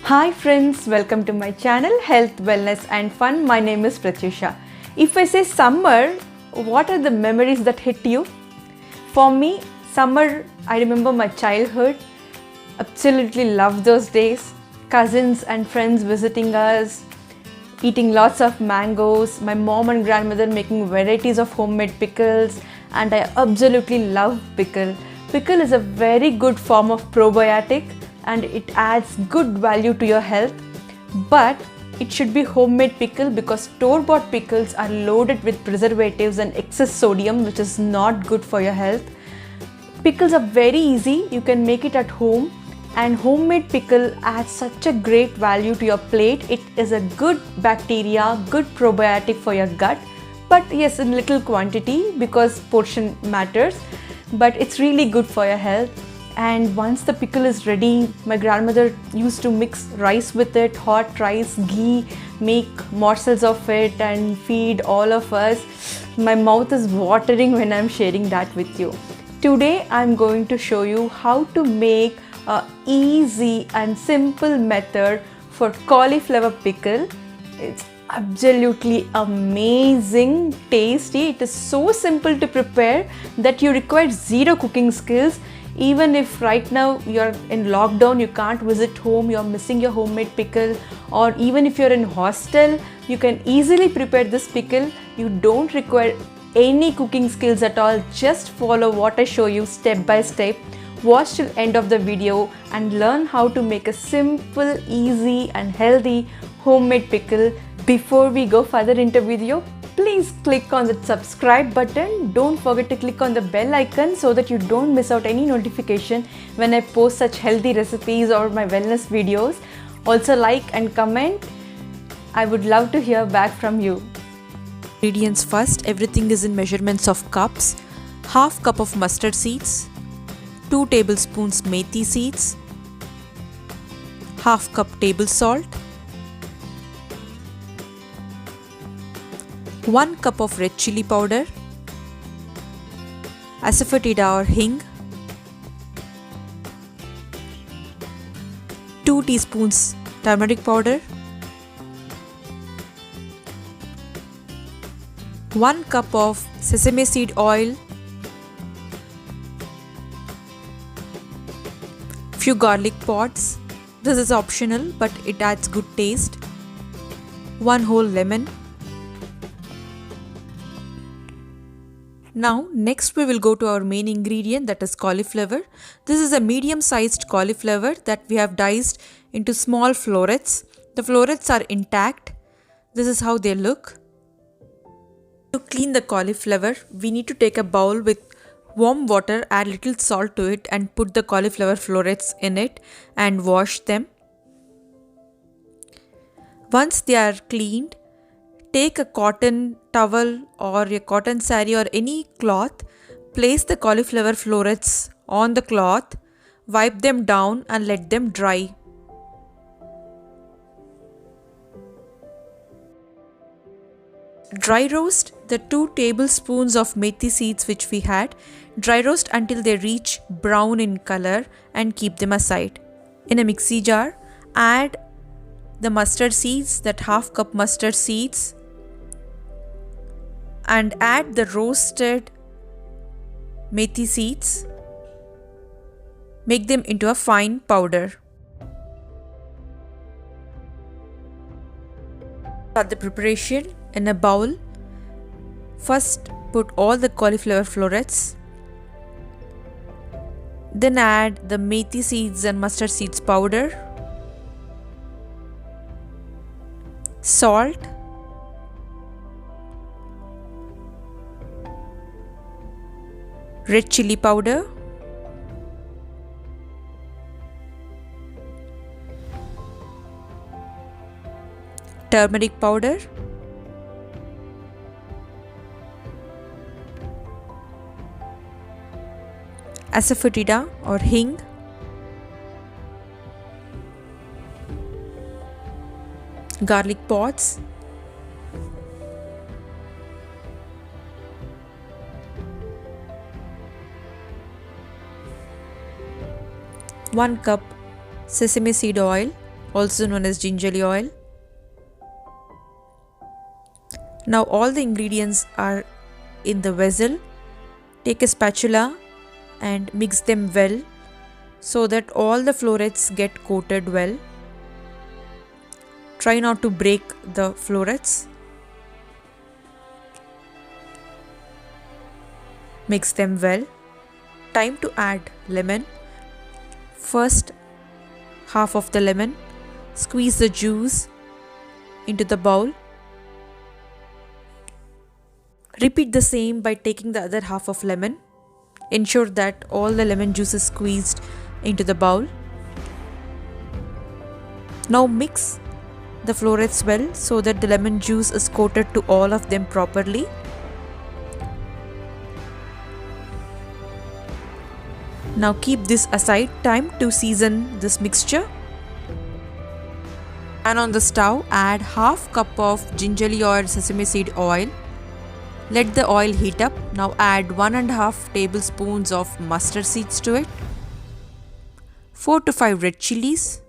Hi friends, welcome to my channel Health, Wellness and Fun. My name is Pratyusha. If I say summer, what are the memories that hit you? For me, summer, I remember my childhood. Absolutely love those days. Cousins and friends visiting us, eating lots of mangoes, my mom and grandmother making varieties of homemade pickles, and I absolutely love pickle. Pickle is a very good form of probiotic and it adds good value to your health, but it should be homemade pickle because store-bought pickles are loaded with preservatives and excess sodium, which is not good for your health. Pickles are very easy, you can make it at home, and homemade pickle adds such a great value to your plate. It is a good bacteria, good probiotic for your gut, but yes, in little quantity because portion matters, but it's really good for your health. And once the pickle is ready, my grandmother used to mix rice with it, hot rice, ghee, make morsels of it and feed all of us. My mouth is watering when I'm sharing that with you. Today I'm going to show you how to make a easy and simple method for cauliflower pickle. It's absolutely amazing, tasty. It is so simple to prepare that you require zero cooking skills. Even if right now you're in lockdown, you can't visit home, you're missing your homemade pickle, or even if you're in hostel, you can easily prepare this pickle. You don't require any cooking skills at all. Just follow what I show you step by step. Watch till end of the video and learn how to make a simple, easy and healthy homemade pickle. Before we go further into video, please click on the subscribe button. Don't forget to click on the bell icon so that you don't miss out any notification when I post such healthy recipes or my wellness videos. Also like and comment. I would love to hear back from you. Ingredients first, everything is in measurements of cups. Half cup of mustard seeds, 2 tablespoons methi seeds, half cup table salt, 1 cup of red chili powder, asafoetida or hing, 2 teaspoons turmeric powder, 1 cup of sesame seed oil, few garlic pods. This is optional but it adds good taste. 1 whole lemon. Now next we will go to our main ingredient, that is cauliflower. This is a medium sized cauliflower that we have diced into small florets. The florets are intact. This is how they look. To clean the cauliflower, we need to take a bowl with warm water, add little salt to it and put the cauliflower florets in it and wash them. Once they are cleaned, take a cotton towel or a cotton saree or any cloth, place the cauliflower florets on the cloth, wipe them down and let them dry. Dry roast the 2 tablespoons of methi seeds which we had. Dry roast until they reach brown in color and keep them aside. In a mixie jar, add the mustard seeds, that half cup mustard seeds, and add the roasted methi seeds. Make them into a fine powder. Start the preparation in a bowl. First put all the cauliflower florets, then add the methi seeds and mustard seeds powder, salt, red chili powder, turmeric powder, asafoetida or hing, garlic pods, 1 cup sesame seed oil, also known as gingerly oil. Now all the ingredients are in the vessel. Take a spatula and mix them well so that all the florets get coated well. Try not to break the florets. Mix them well. Time to add lemon. First, half of the lemon. Squeeze the juice into the bowl. Repeat the same by taking the other half of lemon. Ensure that all the lemon juice is squeezed into the bowl. Now mix the florets well so that the lemon juice is coated to all of them properly. Now keep this aside. Time to season this mixture. And on the stove, add half cup of gingerly oiled sesame seed oil. Let the oil heat up. Now add 1.5 tablespoons of mustard seeds to it. 4 to 5 red chilies.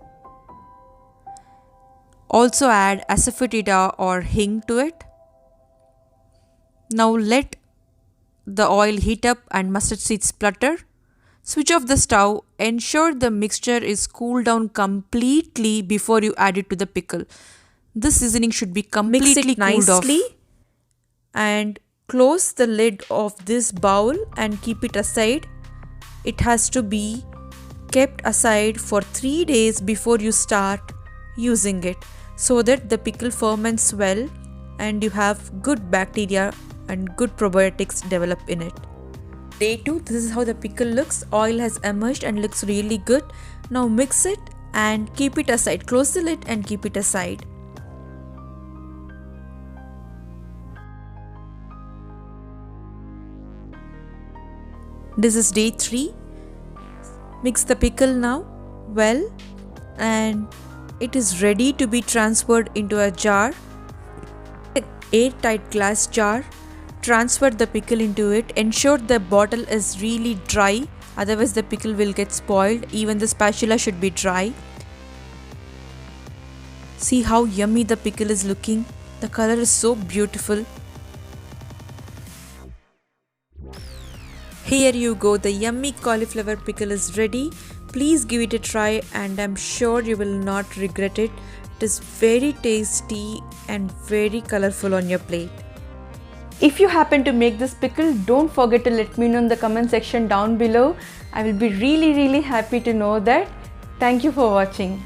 Also add asafoetida or hing to it. Now let the oil heat up and mustard seeds splutter. Switch off the stove. Ensure the mixture is cooled down completely before you add it to the pickle. This seasoning should be completely cooled off. And close the lid of this bowl and keep it aside. It has to be kept aside for 3 days before you start using it, so that the pickle ferments well and you have good bacteria and good probiotics develop in it. Day 2, this is how the pickle looks. Oil has emerged and looks really good. Now mix it and keep it aside. Close the lid and keep it aside. This is day 3. Mix the pickle now well and it is ready to be transferred into a jar. An airtight glass jar. Transfer the pickle into it. Ensure the bottle is really dry, otherwise the pickle will get spoiled. Even the spatula should be dry. See how yummy the pickle is looking. The color is so beautiful. Here you go, the yummy cauliflower pickle is ready. Please give it a try and I'm sure you will not regret it. It is very tasty and very colorful on your plate. If you happen to make this pickle, don't forget to let me know in the comment section down below. I will be really happy to know that. Thank you for watching.